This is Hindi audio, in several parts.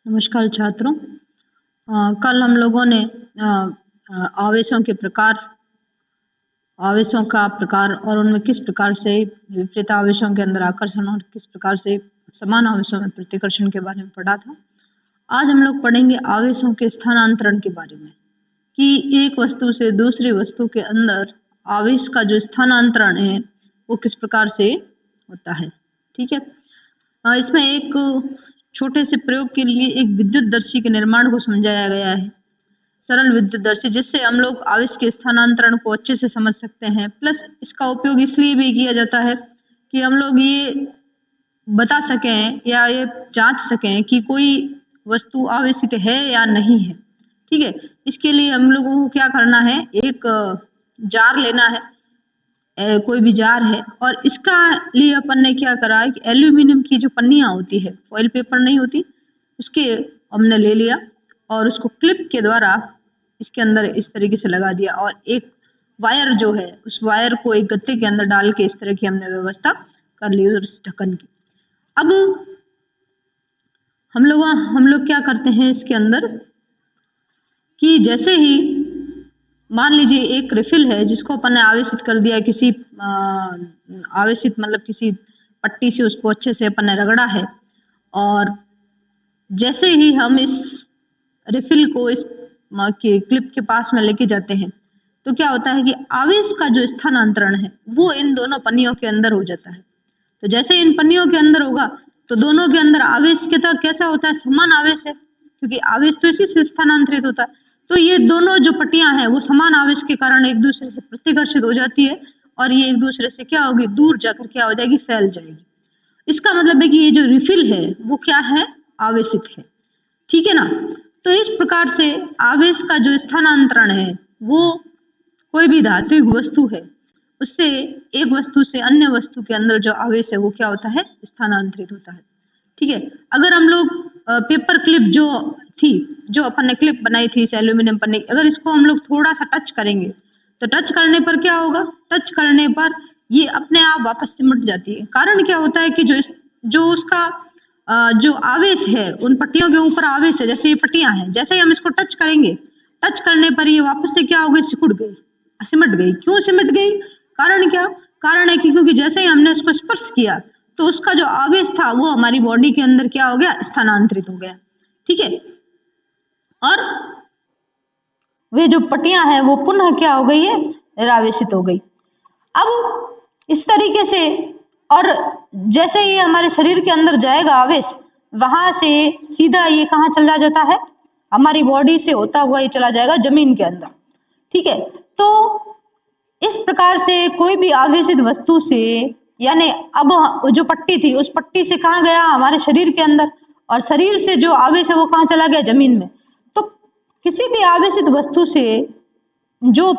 नमस्कार छात्रों। कल हम लोगों ने आवेशों का प्रकार और उनमें किस प्रकार से विपरीत आवेशों के अंदर आकर्षण और किस प्रकार से समान आवेशों में प्रतिकर्षण के बारे में पढ़ा था। आज हम लोग पढ़ेंगे आवेशों के स्थानांतरण के बारे में कि एक वस्तु से दूसरी वस्तु के अंदर आवेश का जो स्थानांतरण है वो किस प्रकार से होता है। ठीक है, इसमें एक छोटे से प्रयोग के लिए एक विद्युतदर्शी के निर्माण को समझाया गया है, सरल विद्युतदर्शी, जिससे हम लोग आवेश के स्थानांतरण को अच्छे से समझ सकते हैं। प्लस इसका उपयोग इसलिए भी किया जाता है कि हम लोग ये बता सकें या ये जांच सकें कि कोई वस्तु आवेशित है या नहीं है। ठीक है, इसके लिए हम लोगों को क्या करना है, एक जार लेना है, कोई भी जार है, और इसका लिए अपन ने क्या करा है कि एल्यूमिनियम की जो पन्नियां होती है, ऑयल पेपर नहीं होती, उसके हमने ले लिया और उसको क्लिप के द्वारा इसके अंदर इस तरीके से लगा दिया और एक वायर जो है उस वायर को एक गत्ते के अंदर डाल के इस तरह की हमने व्यवस्था कर ली उस ढक्कन की। अब हम लोग क्या करते हैं इसके अंदर कि जैसे ही मान लीजिए एक रिफिल है जिसको अपन ने आवेशित कर दिया, किसी आवेशित मतलब किसी पट्टी से उसको अच्छे से अपन ने रगड़ा है, और जैसे ही हम इस रिफिल को इस क्लिप के पास में लेके जाते हैं तो क्या होता है कि आवेश का जो स्थानांतरण है वो इन दोनों पन्नियों के अंदर हो जाता है। तो जैसे इन पन्नियों के अंदर होगा तो दोनों के अंदर आवेश के तक कैसा होता है, समान आवेश है, क्योंकि आवेश तो इसी से स्थानांतरित होता है। तो ये दोनों जो पट्टियां हैं वो समान आवेश के कारण एक दूसरे से प्रतिकर्षित हो जाती है और ये एक दूसरे से क्या होगी, दूर जाकर क्या हो जाएगी, फैल जाएगी। इसका मतलब है कि ये जो रिफिल है वो क्या है, आवेशित है। ठीक है ना। तो इस प्रकार से आवेश का जो स्थानांतरण है वो कोई भी धात्विक वस्तु है उससे एक वस्तु से अन्य वस्तु के अंदर जो आवेश है वो क्या होता है, स्थानांतरित होता है। ठीक है, अगर हम लोग पेपर क्लिप जो अपन ने क्लिप बनाई थी इस एल्यूमिनियम पन्ने, अगर इसको हम लोग थोड़ा सा टच करेंगे तो टच करने पर क्या होगा, टच करने पर ये अपने आप वापस सिमट जाती है। कारण क्या होता है कि जो उसका जो आवेश है उन पट्टियों के ऊपर आवेश है, जैसे ये पट्टियां हैं, जैसे ही हम इसको टच करेंगे, टच करने पर ये वापस से क्या हो गई, सिकुड़ गई, सिमट गई। क्यों सिमट गई, कारण क्या, कारण है कि क्योंकि जैसे ही हमने इसको स्पर्श किया तो उसका जो आवेश था वो हमारी बॉडी के अंदर क्या हो गया, स्थानांतरित हो गया। ठीक है, और वे जो पट्टियां हैं वो पुनः क्या हो गई है, निरावेशित हो गई। अब इस तरीके से, और जैसे ये हमारे शरीर के अंदर जाएगा आवेश, वहां से सीधा ये कहाँ चला जाता है, हमारी बॉडी से होता हुआ ये चला जाएगा जमीन के अंदर। ठीक है, तो इस प्रकार से कोई भी आवेशित वस्तु से, यानी अब जो पट्टी थी उस पट्टी से कहाँ गया, हमारे शरीर के अंदर, और शरीर से जो आवेश है वो कहाँ चला गया, जमीन में। तो किसी भी आवेशित वस्तु से जो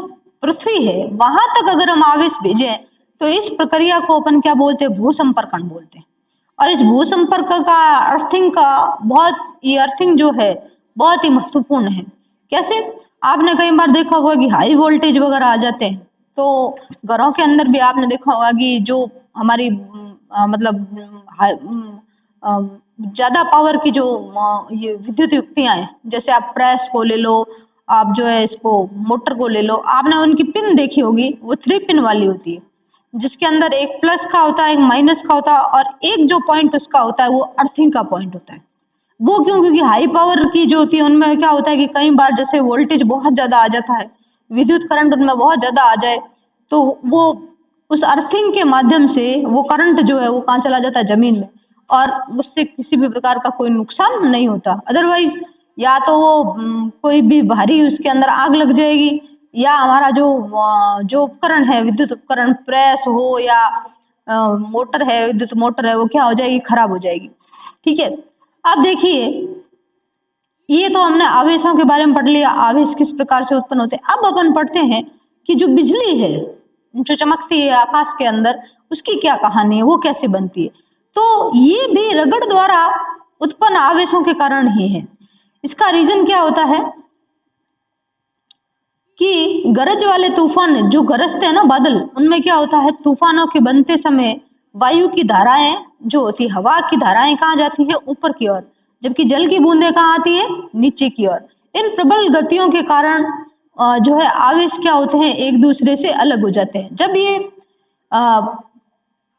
पृथ्वी है वहां तक अगर हम आवेश भेजें तो इस प्रक्रिया को अपन क्या बोलते हैं, भूसंपर्कण बोलते हैं। और इस भूसंपर्क का अर्थिंग जो है बहुत ही महत्वपूर्ण है। कैसे, आपने कई बार देखा होगा कि हाई वोल्टेज वगैरह आ जाते हैं, तो घरों के अंदर भी आपने देखा होगा कि जो हमारी ज्यादा पावर की जो ये विद्युत युक्तियां हैं, जैसे आप प्रेस को ले लो, आप जो है इसको मोटर को ले लो, आपने उनकी पिन देखी होगी, वो 3 पिन वाली होती है, जिसके अंदर एक प्लस का होता है, एक माइनस का होता है, और एक जो पॉइंट उसका होता है वो अर्थिंग का पॉइंट होता है। वो क्यों, क्योंकि हाई पावर की जो होती है उनमें क्या होता है कि कई बार जैसे वोल्टेज बहुत ज्यादा आ जाता है, विद्युत करंट उनमें बहुत ज्यादा आ जाए, तो वो उस अर्थिंग के माध्यम से वो करंट जो है वो कहाँ चला जाता है, जमीन में, और उससे किसी भी प्रकार का कोई नुकसान नहीं होता। अदरवाइज या तो वो कोई भी भारी उसके अंदर आग लग जाएगी, या हमारा जो उपकरण है, विद्युत उपकरण, प्रेस हो या मोटर है, विद्युत मोटर है, वो क्या हो जाएगी, खराब हो जाएगी। ठीक है, अब देखिए ये तो हमने आवेशों के बारे में पढ़ लिया, आवेश किस प्रकार से उत्पन्न होते हैं। अब अपन पढ़ते हैं कि जो बिजली है जो चमकती है आकाश के अंदर, उसकी क्या कहानी है, वो कैसे बनती है। तो ये भी रगड़ द्वारा उत्पन्न आवेशों के कारण ही है। इसका रीजन क्या होता है कि गरज वाले तूफान जो गरजते हैं ना बादल, उनमें क्या होता है, तूफानों के बनते समय वायु की धाराएं जो होती, हवा की धाराएं कहाँ जाती है, ऊपर की ओर, जबकि जल की बूंदें कहाँ आती है, नीचे की ओर। इन प्रबल गतियों के कारण जो है आवेश क्या होते हैं, एक दूसरे से अलग हो जाते हैं। जब ये अ,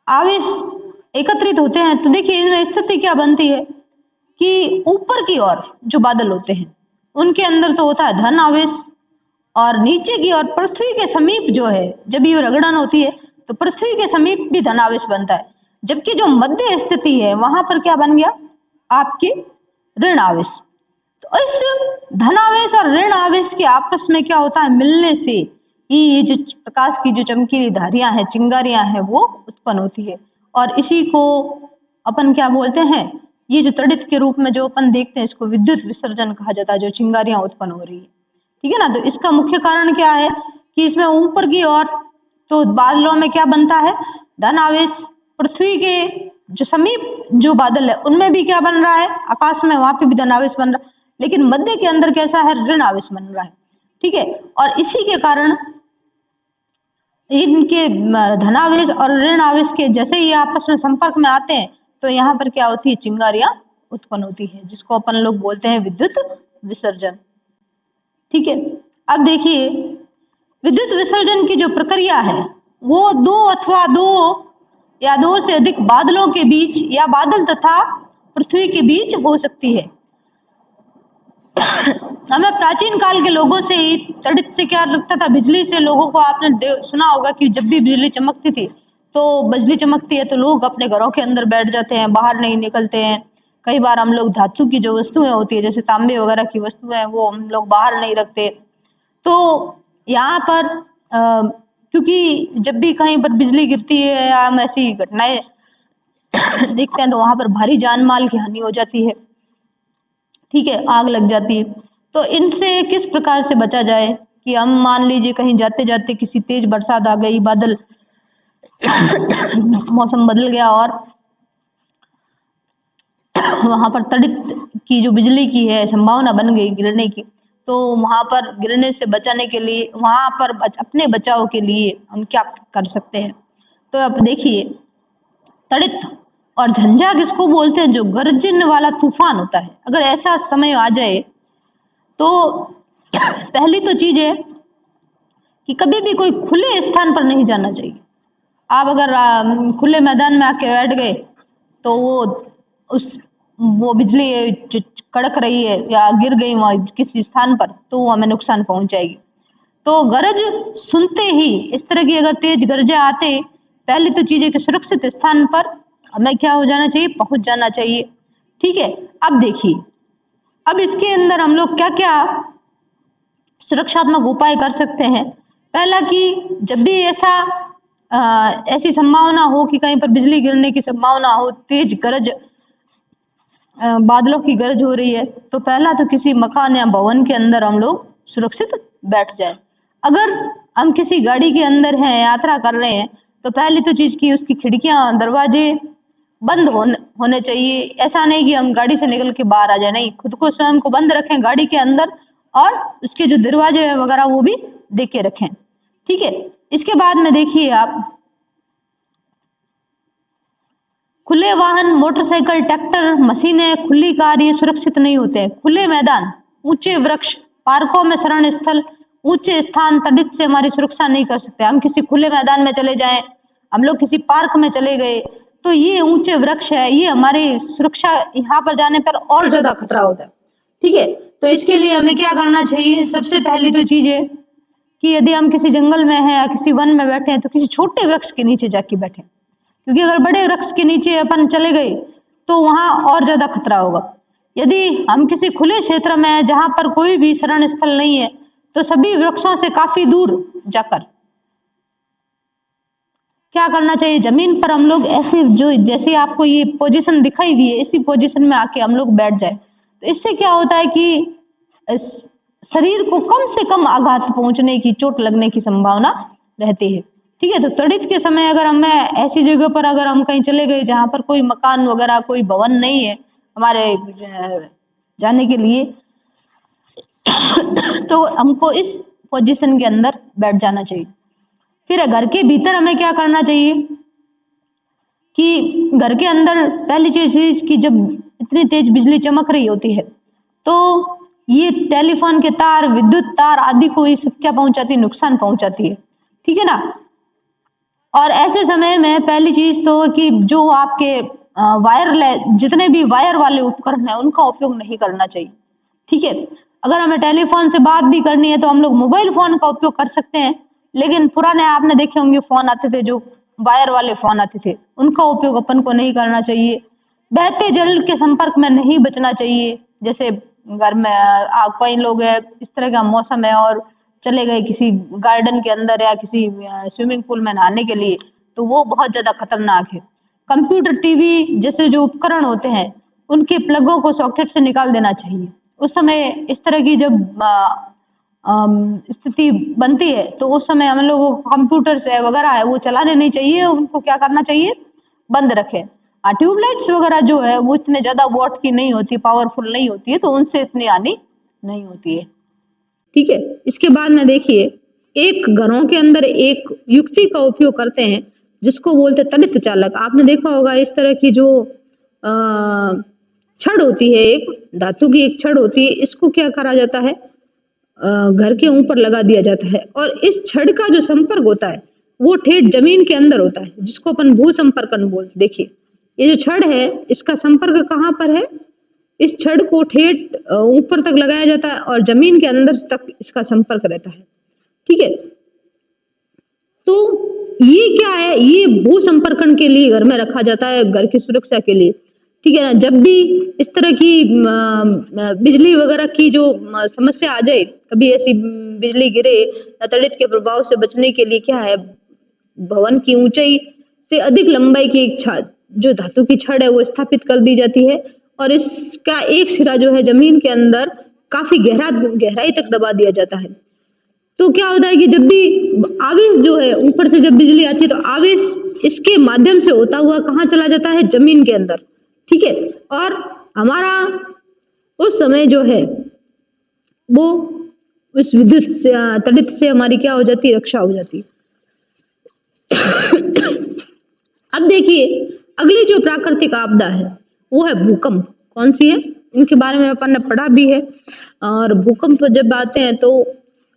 आवेश एकत्रित होते हैं तो देखिए इनमें स्थिति क्या बनती है कि ऊपर की ओर जो बादल होते हैं उनके अंदर तो होता है धन आवेश, और नीचे की ओर पृथ्वी के समीप जो है जब ये रगड़न होती है तो पृथ्वी के समीप भी धनावेश बनता है। जबकि जो मध्य स्थिति है वहां पर क्या बन गया, आपके ऋण आवेश। तो इस धनावेश और ऋण आवेश के आपस में क्या होता है, मिलने से ही ये जो प्रकाश की जो चमकीली धारियां हैं, चिंगारियां हैं, वो उत्पन्न होती है। और इसी को अपन क्या बोलते हैं, ये जो तड़ित के रूप में जो अपन देखते हैं इसको विद्युत विसर्जन कहा जाता है, जो चिंगारियां उत्पन्न हो रही है। ठीक है ना। तो इसका मुख्य कारण क्या है कि इसमें ऊपर की ओर तो बादलों में क्या बनता है, धन आवेश। पृथ्वी के जो समीप जो बादल है उनमें भी क्या बन रहा है, आकाश में, वहां पे भी धन आवेश बन रहा है। लेकिन मध्य के अंदर कैसा है, ऋण आवेश बन रहा है। ठीक है। और इसी के कारण इनके धनावेश और ऋण आवेश के जैसे ही आपस में संपर्क में आते हैं तो यहाँ पर क्या होती है, चिंगारियां उत्पन्न होती है, जिसको अपन लोग बोलते हैं विद्युत विसर्जन। ठीक है। अब देखिए विद्युत विसर्जन की जो प्रक्रिया है वो दो अथवा दो या दो से अधिक बादलों के बीच या बादल तथा पृथ्वी के बीच हो सकती है। हमें प्राचीन काल के लोगों से ही तड़ित से क्या लगता था, बिजली से लोगों को आपने सुना होगा कि जब भी बिजली चमकती थी तो बिजली चमकती है तो लोग अपने घरों के अंदर बैठ जाते हैं, बाहर नहीं निकलते हैं। कई बार हम लोग धातु की जो वस्तुएं होती है जैसे तांबे वगैरह की वस्तुएं वो हम लोग बाहर नहीं रखते। तो यहाँ पर क्योंकि जब भी कहीं पर बिजली गिरती है या हम ऐसी घटनाएं देखते हैं तो वहां पर भारी जान माल की हानि हो जाती है। ठीक है, आग लग जाती है। तो इनसे किस प्रकार से बचा जाए कि हम मान लीजिए कहीं जाते जाते किसी तेज बरसात आ गई, बादल मौसम बदल गया और वहां पर तड़ित की जो बिजली की है संभावना बन गई गिरने की, तो वहां पर गिरने से बचाने के लिए, वहां पर अपने बचाव के लिए हम क्या कर सकते हैं। तो अब देखिए तड़ित और झंझा किसको बोलते हैं, जो गर्जन वाला तूफान होता है। अगर ऐसा समय आ जाए तो पहली तो चीज है कि कभी भी कोई खुले स्थान पर नहीं जाना चाहिए। आप अगर खुले मैदान में आके बैठ गए तो वो बिजली कड़क रही है या गिर गई वहां किसी स्थान पर तो वो हमें नुकसान पहुंचाएगी। तो गरज सुनते ही इस तरह की अगर तेज गरजे आते, पहली तो चीज है कि सुरक्षित स्थान पर हमें क्या हो जाना चाहिए, पहुंच जाना चाहिए। ठीक है। अब देखिए, अब इसके अंदर हम लोग क्या क्या सुरक्षात्मक उपाय कर सकते हैं। पहला कि जब भी ऐसी संभावना हो कि कहीं पर बिजली गिरने की संभावना हो, तेज गरज बादलों की गरज हो रही है, तो पहला तो किसी मकान या भवन के अंदर हम लोग सुरक्षित बैठ जाए। अगर हम किसी गाड़ी के अंदर हैं, यात्रा कर रहे हैं, तो पहली तो चीज की उसकी खिड़कियां दरवाजे बंद होने चाहिए। ऐसा नहीं कि हम गाड़ी से निकल के बाहर आ जाए, नहीं, खुद को स्वयं को बंद रखें गाड़ी के अंदर और उसके जो दरवाजे वगैरह वो भी देख के रखें। ठीक है। इसके बाद में देखिए आप खुले वाहन, मोटरसाइकिल, ट्रैक्टर, मशीनें, खुली कार ये सुरक्षित नहीं होते हैं। खुले मैदान, ऊंचे वृक्ष, पार्कों में शरण स्थल, ऊंचे स्थान तड़ित से हमारी सुरक्षा नहीं कर सकते। हम किसी खुले मैदान में चले जाएं, हम लोग किसी पार्क में चले गए तो ये ऊंचे वृक्ष है, ये हमारी सुरक्षा, यहाँ पर जाने पर और ज्यादा खतरा होता है। ठीक है। तो इसके लिए हमें क्या करना चाहिए, सबसे पहली तो चीज है कि यदि हम किसी जंगल में हैं या किसी वन में बैठे हैं तो किसी छोटे वृक्ष के नीचे जाके बैठे, क्योंकि अगर बड़े वृक्ष के नीचे अपन चले गए तो वहां और ज्यादा खतरा होगा। यदि हम किसी खुले क्षेत्र में हैं जहां पर कोई भी शरण स्थल नहीं है तो सभी वृक्षों से काफी दूर जाकर क्या करना चाहिए, जमीन पर हम लोग ऐसे जो जैसे आपको ये पोजीशन दिखाई हुई है इसी पोजीशन में आके हम लोग बैठ जाए। तो इससे क्या होता है कि शरीर को कम से कम आघात पहुंचने की, चोट लगने की संभावना रहती है। ठीक है। तो तड़ित के समय अगर हमें ऐसी जगह पर अगर हम कहीं चले गए जहां पर कोई मकान वगैरह कोई भवन नहीं है हमारे जाने के लिए तो हमको इस पोजीशन के अंदर बैठ जाना चाहिए। फिर घर के भीतर हमें क्या करना चाहिए कि घर के अंदर पहली चीज की जब इतनी तेज बिजली चमक रही होती है, तो ये टेलीफोन के तार, विद्युत तार आदि को इस क्या पहुंचाती है, नुकसान पहुंचाती है। ठीक है ना। और ऐसे समय में पहली चीज तो कि जो आपके वायरलेस जितने भी वायर वाले उपकरण है उनका उपयोग नहीं करना चाहिए। ठीक है। अगर हमें टेलीफोन से बात भी करनी है तो हम लोग मोबाइल फोन का उपयोग कर सकते हैं, लेकिन पुराने आपने देखे होंगे फोन आते थे जो वायर वाले फोन आते थे, उनका उपयोग अपन को नहीं करना चाहिए। बहते जल के संपर्क में नहीं बचना चाहिए। जैसे घर में कई लोग है, इस तरह का मौसम है और चले गए किसी गार्डन के अंदर या किसी स्विमिंग पूल में नहाने के लिए, तो वो बहुत ज्यादा खतरनाक है। कंप्यूटर, टीवी जैसे जो उपकरण होते हैं उनके प्लगों को सॉकेट से निकाल देना चाहिए। उस समय इस तरह की जब स्थिति बनती है तो उस समय हम लोगों को कंप्यूटर से वगैरह है वो चलाने नहीं चाहिए, उनको क्या करना चाहिए, बंद रखें। ट्यूबलाइट्स वगैरह जो है वो इतने ज्यादा वॉट की नहीं होती, पावरफुल नहीं होती है, तो उनसे इतनी हानि नहीं होती है। ठीक है। इसके बाद में देखिए, एक घरों के अंदर एक युक्ति का उपयोग करते हैं जिसको बोलते हैं तड़ित चालक। आपने देखा होगा इस तरह की जो छड़ होती है, एक धातु की एक छड़ होती है, इसको क्या करा जाता है, घर के ऊपर लगा दिया जाता है और इस छड़ का जो संपर्क होता है वो ठेठ जमीन के अंदर होता है, जिसको अपन भू संपर्कन बोलते। देखिए ये जो छड़ है इसका संपर्क कहाँ पर है, इस छड़ को ठेठ ऊपर तक लगाया जाता है और जमीन के अंदर तक इसका संपर्क रहता है। ठीक है। तो ये क्या है, ये भू संपर्कन के लिए घर में रखा जाता है, घर की सुरक्षा के लिए। ठीक है ना। जब भी इस तरह की बिजली वगैरह की जो समस्या आ जाए, कभी ऐसी बिजली गिरे या तड़ित के प्रभाव से बचने के लिए क्या है, भवन की ऊंचाई से अधिक लंबाई की एक जो धातु की छड़ है वो स्थापित कर दी जाती है और इसका एक सिरा जो है जमीन के अंदर काफी गहराई तक दबा दिया जाता है। तो क्या होता है कि जब भी आवेश जो है ऊपर से जब बिजली आती है तो आवेश इसके माध्यम से होता हुआ कहाँ चला जाता है, जमीन के अंदर। ठीक है। और हमारा उस समय जो है वो उस विद्युत से तड़ित से हमारी क्या हो जाती है, रक्षा हो जाती है। अब देखिए अगली जो प्राकृतिक आपदा है वो है भूकंप। कौन सी है, इनके बारे में अपन ने पढ़ा भी है। और भूकंप जब आते हैं तो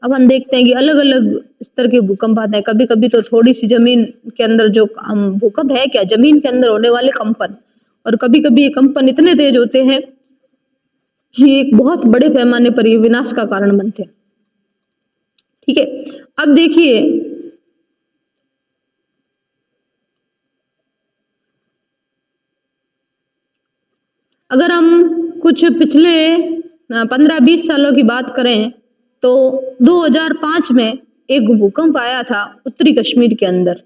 अपन देखते हैं कि अलग अलग स्तर के भूकंप आते हैं। कभी कभी तो थोड़ी सी जमीन के अंदर जो भूकंप है क्या, जमीन के अंदर होने वाले कंपन, और कभी कभी ये कंपन इतने तेज होते हैं कि एक बहुत बड़े पैमाने पर ये विनाश का कारण बनते हैं। ठीक है। अब देखिए अगर हम कुछ पिछले 15-20 सालों की बात करें तो 2005 में एक भूकंप आया था उत्तरी कश्मीर के अंदर,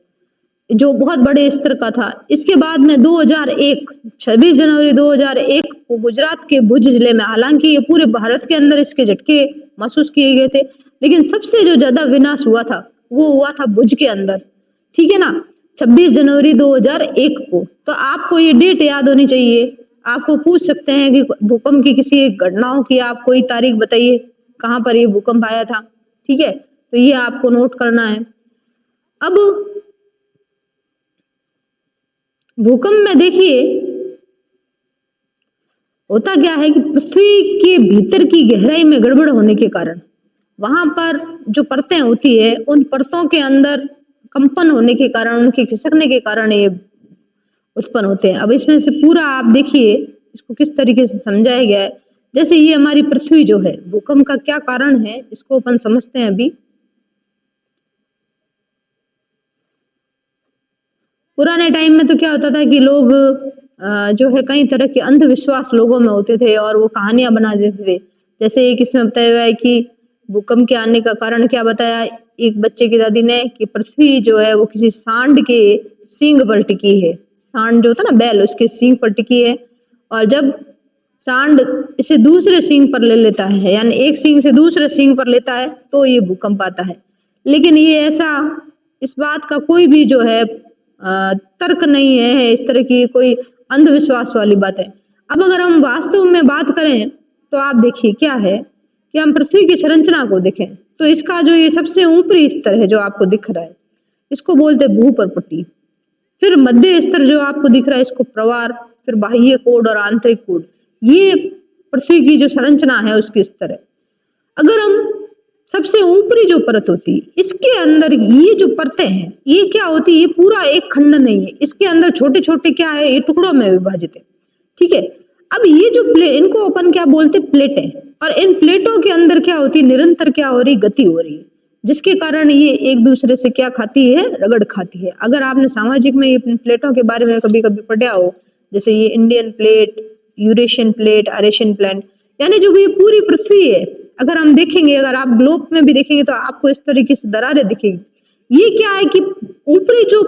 जो बहुत बड़े स्तर का था। इसके बाद में 26 जनवरी 2001 को गुजरात के भुज जिले में, हालांकि ये पूरे भारत के अंदर इसके झटके महसूस किए गए थे, लेकिन सबसे जो ज्यादा विनाश हुआ था वो हुआ था भुज के अंदर। ठीक है ना, 26 जनवरी 2001 को। तो आपको ये डेट याद होनी चाहिए। आपको पूछ सकते हैं कि भूकंप की किसी एक घटनाओं की आप कोई तारीख बताइए कहाँ पर ये भूकंप आया था। ठीक है। तो ये आपको नोट करना है। अब भूकंप में देखिए होता क्या है कि पृथ्वी के भीतर की गहराई में गड़बड़ होने के कारण वहां पर जो परतें होती है उन परतों के अंदर कंपन होने के कारण, उनके खिसकने के कारण ये उत्पन्न होते हैं। अब इसमें से पूरा आप देखिए इसको किस तरीके से समझाया गया है। जैसे ये हमारी पृथ्वी जो है, भूकंप का क्या कारण है इसको अपन समझते हैं अभी। पुराने टाइम में तो क्या होता था कि लोग जो है कई तरह के अंधविश्वास लोगों में होते थे और वो कहानियां बना देते थे। जैसे एक इसमें बताया हुआ है कि भूकंप के आने का कारण क्या बताया एक बच्चे की दादी ने, कि पृथ्वी जो है वो किसी सांड के सींग पर टिकी है। सांड जो होता है ना, बैल, उसके सींग पर टिकी है, और जब सांड इसे दूसरे सींग पर ले लेता है, यानी एक सींग से दूसरे सींग पर लेता है, तो ये भूकंप आता है। लेकिन ये ऐसा, इस बात का कोई भी जो है तर्क नहीं है, इस तरह की कोई अंधविश्वास वाली बात है। अब अगर हम वास्तव में बात करें तो आप देखिए क्या है कि हम पृथ्वी की संरचना को देखें तो इसका जो ये सबसे ऊपरी स्तर है जो आपको दिख रहा है, इसको बोलते हैं भूपर्पटी। फिर मध्य स्तर जो आपको दिख रहा है इसको प्रवार, फिर बाह्य कोड और आंतरिक कोड। ये पृथ्वी की जो संरचना है उसकी स्तर है। अगर हम सबसे ऊपरी जो परत होती है, इसके अंदर ये जो परतें हैं, ये क्या होती है, ये पूरा एक खंड नहीं है, इसके अंदर छोटे छोटे क्या है, ये टुकड़ों में विभाजित है। ठीक है, अब ये जो इनको अपन क्या बोलते हैं, प्लेटें। और इन प्लेटों के अंदर क्या होती है, निरंतर क्या हो रही, गति हो रही है, जिसके कारण ये एक दूसरे से क्या खाती है, रगड़ खाती है। अगर आपने सामाजिक में ये प्लेटों के बारे में कभी कभी पढ़ा हो, जैसे ये Indian plate, Eurasian plate, Arabian plate, यानी जो ये पूरी पृथ्वी है, अगर हम देखेंगे, अगर आप ग्लोब में भी देखेंगे तो आपको इस तरीके से दरारें दिखेगी। ये क्या है कि ऊपरी जो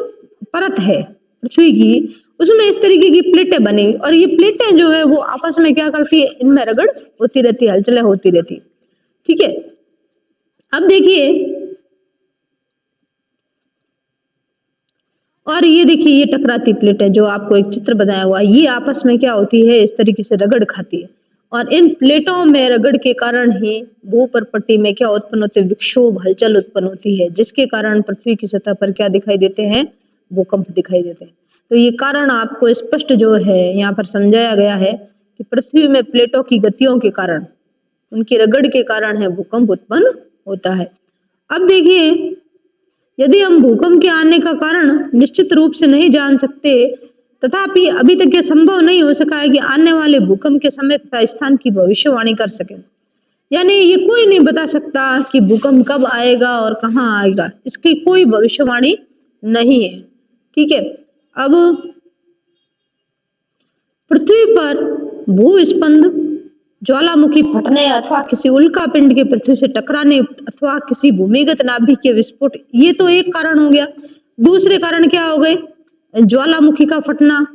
परत है पृथ्वी की, उसमें इस तरीके की प्लेटें बनी, और ये प्लेटें जो है वो आपस में क्या करती है, इनमें रगड़ होती रहती है, हलचलें होती रहती है। ठीक है, अब देखिए, और ये देखिए, ये टकराती प्लेट है जो आपको एक चित्र बनाया हुआ है, ये आपस में क्या होती है, इस तरीके से रगड़ खाती है। और इन प्लेटों में रगड़ के कारण ही भूपर्पट्टी में क्या उत्पन्न होते हैं, विक्षोभ, हलचल उत्पन्न होती है, जिसके कारण पृथ्वी की सतह पर क्या दिखाई देते हैं, भूकंप दिखाई देते हैं। तो ये कारण आपको स्पष्ट जो है यहाँ पर समझाया गया है कि पृथ्वी में प्लेटों की गतियों के कारण, उनकी रगड़ के कारण है भूकंप उत्पन्न होता है। अब देखिए, यदि हम भूकंप के आने का कारण निश्चित रूप से नहीं जान सकते, तथापि अभी तक यह संभव नहीं हो सका है कि आने वाले भूकंप के समय तथा स्थान की भविष्यवाणी कर सके। यानी ये कोई नहीं बता सकता कि भूकंप कब आएगा और कहाँ आएगा, इसकी कोई भविष्यवाणी नहीं है। ठीक है, अब पृथ्वी पर भूस्पंद, ज्वालामुखी फटने अथवा किसी उल्का पिंड के पृथ्वी से टकराने अथवा किसी भूमिगत नाभिक के विस्फोट, ये तो एक कारण हो गया। दूसरे कारण क्या हो गए, ज्वालामुखी का फटना।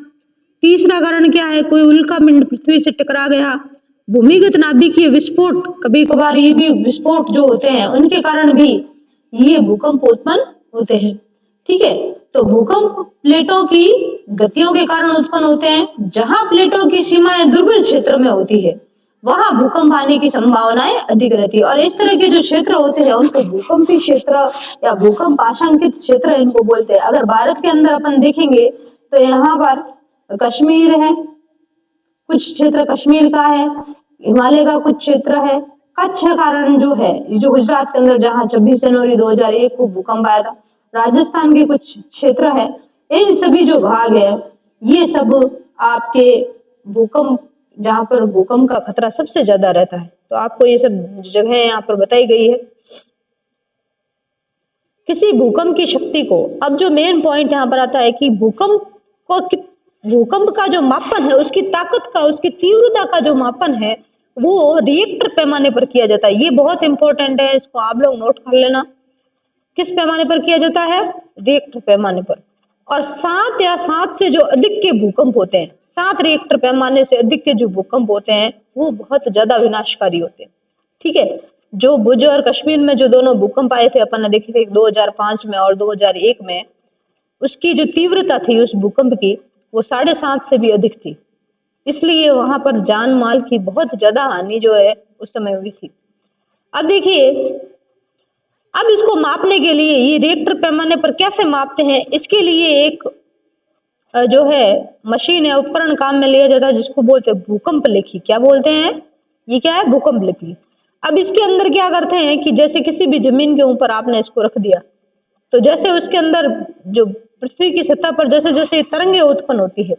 तीसरा कारण क्या है, कोई उल्का पिंड पृथ्वी से टकरा गया। भूमिगत नाभिकीय विस्फोट, कभी कभार ये भी विस्फोट जो होते हैं उनके कारण भी ये भूकंप उत्पन्न होते हैं। ठीक है, तो भूकंप प्लेटों की गतियों के कारण उत्पन्न होते हैं। जहां प्लेटों की सीमाएं दुर्बल क्षेत्र में होती है, वहां भूकंप आने की संभावनाएं अधिक रहती है। और इस तरह के जो क्षेत्र होते हैं उनको भूकंपी क्षेत्र या भूकंप आशंकित क्षेत्र इनको बोलते हैं। अगर भारत के अंदर अपन देखेंगे तो यहाँ पर कश्मीर है, कुछ क्षेत्र कश्मीर का है, हिमालय का कुछ क्षेत्र है, कच्छ का रण जो है, जो गुजरात के अंदर जहाँ 26 जनवरी 2001 को भूकंप आया था, राजस्थान के कुछ क्षेत्र है, इन सभी जो भाग है, ये सब आपके भूकंप, जहाँ पर भूकंप का खतरा सबसे ज्यादा रहता है। तो आपको ये सब जगह यहाँ पर बताई गई है। किसी भूकंप की शक्ति को, अब जो मेन पॉइंट यहाँ पर आता है कि भूकंप का जो मापन है, उसकी ताकत का, उसकी तीव्रता का जो मापन है, वो रिएक्टर पैमाने पर किया जाता है। ये बहुत इंपॉर्टेंट है, इसको आप लोग नोट कर लेना। किस पैमाने पर किया जाता है, रिएक्टर पैमाने पर। और 7 या 7 से जो अधिक के भूकंप होते हैं, 7 रिएक्टर पैमाने से अधिक के जो भूकंप होते हैं, वो बहुत ज्यादा विनाशकारी होते हैं। ठीक है, जो भुज और कश्मीर में जो दोनों भूकंप आए थे, अपन ने देखे थे 2005 में और 2001 में, उसकी जो तीव्रता थी उस भूकंप की, वो 7.5 से भी अधिक थी। इसलिए वहां पर जान माल की बहुत ज्यादा हानि जो है उस समय हुई थी। अब देखिए, अब इसको मापने के लिए ये रिएक्टर पैमाने पर कैसे मापते हैं, इसके लिए एक जो है मशीन है, उपकरण काम में लिया जाता है, जिसको बोलते हैं भूकंप लेखी। क्या बोलते हैं, ये क्या है, भूकंप लेखी। अब इसके अंदर क्या करते हैं कि जैसे किसी भी जमीन के ऊपर आपने इसको रख दिया, तो जैसे उसके अंदर जो पृथ्वी की सतह पर जैसे जैसे तरंगे उत्पन्न होती है,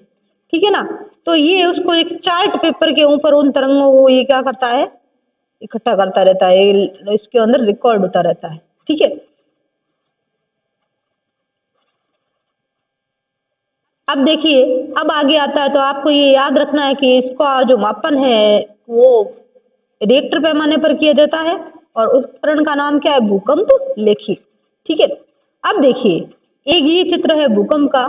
ठीक है ना, तो ये उसको एक चार्ट पेपर के ऊपर उन तरंगों को ये क्या करता है, इकट्ठा करता रहता है, इसके अंदर रिकॉर्ड होता रहता है। ठीक है, अब देखिए, अब आगे आता है, तो आपको ये याद रखना है कि इसका जो मापन है वो रिएक्टर पैमाने पर किया जाता है, और उपकरण का नाम क्या है, भूकंप लेखी। ठीक है, अब देखिए, एक ये चित्र है भूकंप का।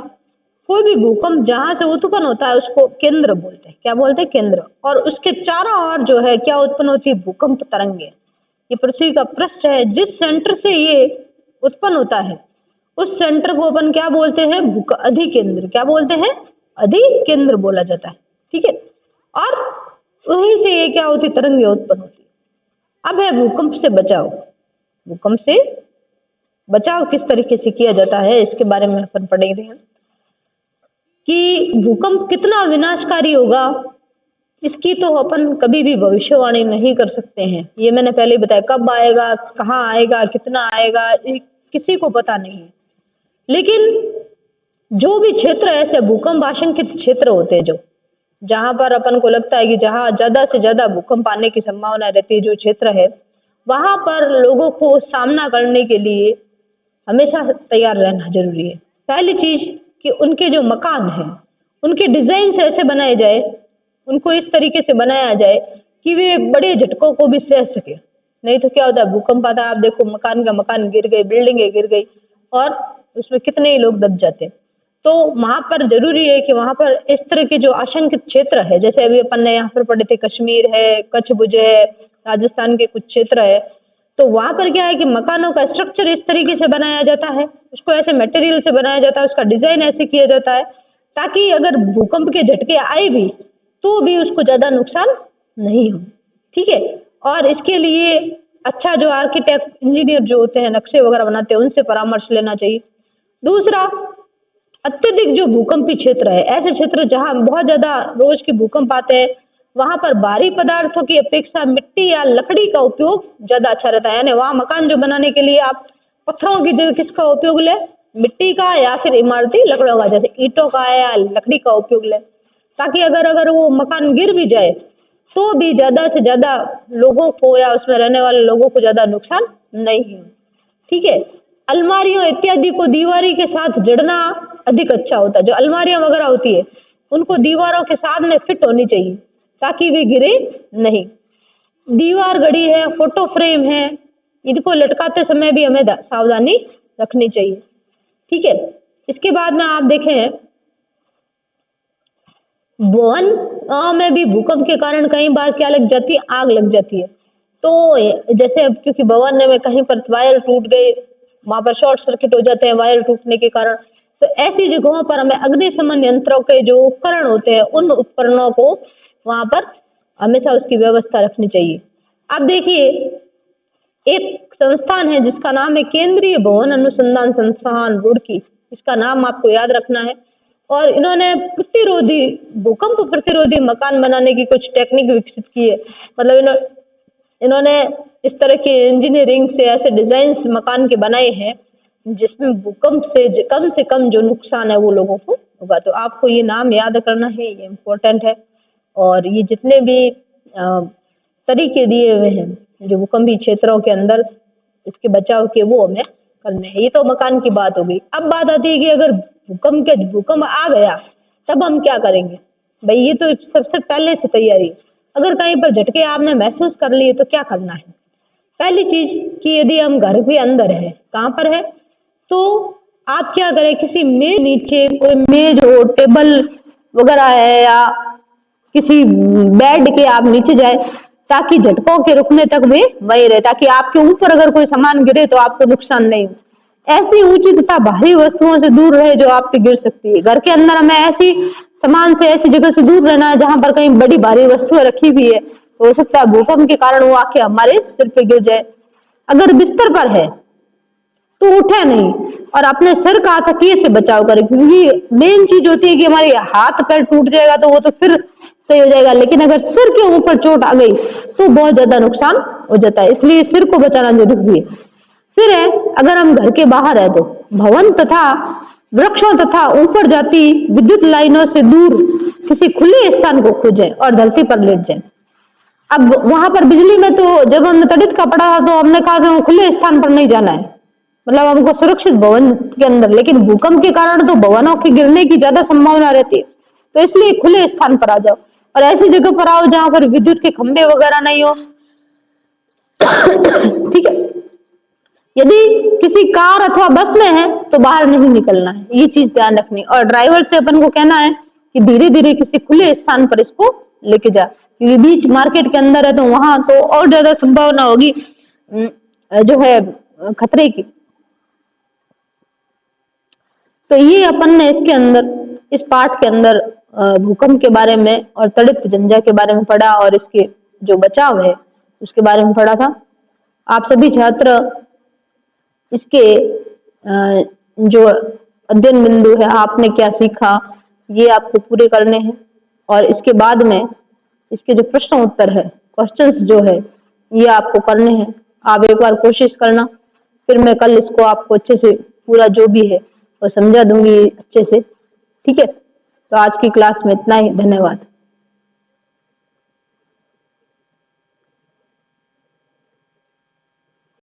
कोई भी भूकंप जहां से उत्पन्न होता है उसको केंद्र बोलते हैं। क्या बोलते हैं, केंद्र। और उसके चारों ओर जो है क्या उत्पन्न होती है, भूकंप तरंगे। ये पृथ्वी का पृष्ठ है, जिस सेंटर से ये उत्पन्न होता है उस सेंटर को अपन क्या बोलते हैं, अधिकेंद्र। क्या बोलते हैं, अधिकेंद्र बोला जाता है। ठीक है, और वहीं से ये क्या होती, तरंगे उत्पन्न होती है। अब है भूकंप से बचाव। भूकंप से बचाव किस तरीके से किया जाता है, इसके बारे में अपन पढ़ेंगे कि भूकंप कितना विनाशकारी होगा, इसकी तो अपन कभी भी भविष्यवाणी नहीं कर सकते हैं। ये मैंने पहले ही बताया, कब आएगा, कहाँ आएगा, कितना आएगा, ये किसी को पता नहीं है। लेकिन जो भी क्षेत्र ऐसे भूकंप आशंकित क्षेत्र होते हैं, जो जहां पर अपन को लगता है कि जहां ज्यादा से ज्यादा भूकंप आने की संभावना रहती है, जो क्षेत्र है, वहां पर लोगों को सामना करने के लिए हमेशा तैयार रहना जरूरी है। पहली चीज कि उनके जो मकान हैं, उनके डिजाइन से ऐसे बनाए जाए, उनको इस तरीके से बनाया जाए कि वे बड़े झटकों को भी सह सके। नहीं तो क्या होता है, भूकंप आता है, आप देखो मकान का मकान गिर गई, बिल्डिंगें गिर गई और उसमें कितने ही लोग दब जाते हैं। तो वहां पर जरूरी है कि वहां पर इस तरह के जो आशंकित क्षेत्र है, जैसे अभी अपन ने यहाँ पर पढ़े थे, कश्मीर है, कच्छ भुज है, राजस्थान के कुछ क्षेत्र है, तो वहां पर क्या है कि मकानों का स्ट्रक्चर इस तरीके से बनाया जाता है, उसको ऐसे मटेरियल से बनाया जाता है, उसका डिजाइन ऐसे किया जाता है ताकि अगर भूकंप के झटके आए भी तो भी उसको ज्यादा नुकसान नहीं हो। ठीक है। और इसके लिए अच्छा जो आर्किटेक्ट इंजीनियर जो होते हैं, नक्शे वगैरह बनाते हैं, उनसे परामर्श लेना चाहिए। दूसरा, अत्यधिक जो भूकंपी क्षेत्र है, ऐसे क्षेत्र जहां बहुत ज्यादा रोज के भूकंप आते हैं, वहां पर भारी पदार्थों की अपेक्षा मिट्टी या लकड़ी का उपयोग ज्यादा अच्छा रहता है। यानी वहां मकान जो बनाने के लिए आप पत्थरों की जगह किसका उपयोग ले, मिट्टी का या फिर इमारती लकड़ों का, जैसे ईंटों का या लकड़ी का उपयोग ले, ताकि अगर वो मकान गिर भी जाए तो भी ज्यादा से ज्यादा लोगों को या उसमें रहने वाले लोगों को ज्यादा नुकसान नहीं हो। ठीक है। अलमारियों इत्यादि को दीवारी के साथ जड़ना अधिक अच्छा होता है। जो अलमारियां वगैरह होती है, उनको दीवारों के सामने फिट होनी चाहिए ताकि वे गिरे नहीं। दीवार घड़ी है, फोटो फ्रेम है, इनको लटकाते समय भी हमें सावधानी रखनी चाहिए। ठीक है। इसके बाद में आप देखें, भवन में भी भूकंप के कारण कई बार क्या लग जाती है, आग लग जाती है। तो जैसे अब क्योंकि भवन में कहीं पर वायर टूट गए, वहां पर शॉर्ट सर्किट हो जाते हैं वायर टूटने के कारण, तो ऐसी जगहों पर हमें अग्निशमन यंत्रों के जो उपकरण होते हैं, उन उपकरणों को वहां पर हमेशा उसकी व्यवस्था रखनी चाहिए। अब देखिए, एक संस्थान है जिसका नाम है केंद्रीय भवन अनुसंधान संस्थान रुड़की, इसका नाम आपको याद रखना है। और इन्होंने प्रतिरोधी, भूकंप प्रतिरोधी मकान बनाने की कुछ टेक्निक विकसित की है। मतलब इन्होंने इस तरह के इंजीनियरिंग से ऐसे डिजाइन मकान के बनाए हैं जिसमें भूकंप से कम जो नुकसान है वो लोगों को होगा। तो आपको ये नाम याद करना है, ये इम्पोर्टेंट है। और ये जितने भी तरीके दिए हुए हैं जो भूकंपी क्षेत्रों के अंदर इसके बचाव के, वो हमें करने हैं। ये तो मकान की बात हो गई। अब बात आती है कि अगर भूकंप आ गया तब हम क्या करेंगे। भाई ये तो सबसे पहले से तैयारी। अगर कहीं पर झटके आपने महसूस कर लिए तो क्या करना है। पहली चीज कि यदि हम घर के अंदर है, कहाँ पर है, तो आप क्या करें, किसी मेज नीचे, कोई मेज हो, टेबल वगैरह है, या किसी बेड के आप नीचे जाए ताकि झटकों के रुकने तक वे वही रहे, ताकि आपके ऊपर अगर कोई सामान गिरे तो आपको नुकसान नहीं हो। ऐसी ऊंची तथा भारी वस्तुओं से दूर रहे जो आपसे गिर सकती है। घर के अंदर हमें ऐसी सामान से, ऐसी जगह से दूर रहना है जहां पर कहीं बड़ी भारी वस्तुएं रखी हुई है, तो हो सकता है भूकंप के कारण वो आके हमारे सिर पे गिर जाए। अगर बिस्तर पर है तो उठे नहीं और अपने सिर का तकिए से बचाव करें, क्योंकि मेन चीज होती है कि हमारे हाथ पैर टूट जाएगा तो वो तो फिर सही हो जाएगा, लेकिन अगर सिर के ऊपर चोट आ गई तो बहुत ज्यादा नुकसान हो जाता है, इसलिए सिर को बचाना जरूरी है। फिर है, अगर हम घर के बाहर है तो भवन तथा वृक्षों तथा ऊपर जाती विद्युत लाइनों से दूर किसी खुले स्थान को खोजें और धरती पर लेट जाएं। अब वहां पर बिजली में तो जब हमने तड़ित का पढ़ा तो हमने कहा कि खुले स्थान पर नहीं जाना है, मतलब हमको सुरक्षित भवन के अंदर। लेकिन भूकंप के कारण तो भवनों के गिरने की ज्यादा संभावना रहती है, तो इसलिए खुले स्थान पर आ जाओ और ऐसी जगह पर आओ जहां पर विद्युत के खंभे वगैरह नहीं हो। ठीक है। यदि किसी कार अथवा बस में है तो बाहर नहीं निकलना है, ये चीज ध्यान रखनी। और ड्राइवर से अपन को कहना है कि धीरे धीरे किसी खुले स्थान पर इसको लेके जा, क्योंकि बीच मार्केट के अंदर है तो वहां तो और ज्यादा संभावना होगी जो है खतरे की। तो ये अपन ने इसके अंदर, इस पाठ के अंदर भूकंप के बारे में और तड़ित झंझा के बारे में पढ़ा और इसके जो बचाव है उसके बारे में पढ़ा था। आप सभी छात्र इसके जो अध्ययन बिंदु है, आपने क्या सीखा, ये आपको पूरे करने हैं। और इसके बाद में इसके जो प्रश्न उत्तर है, क्वेश्चंस जो है, ये आपको करने हैं। आप एक बार कोशिश करना, फिर मैं कल इसको आपको अच्छे से पूरा जो भी है वो समझा दूंगी अच्छे से। ठीक है, तो आज की क्लास में इतना ही। धन्यवाद।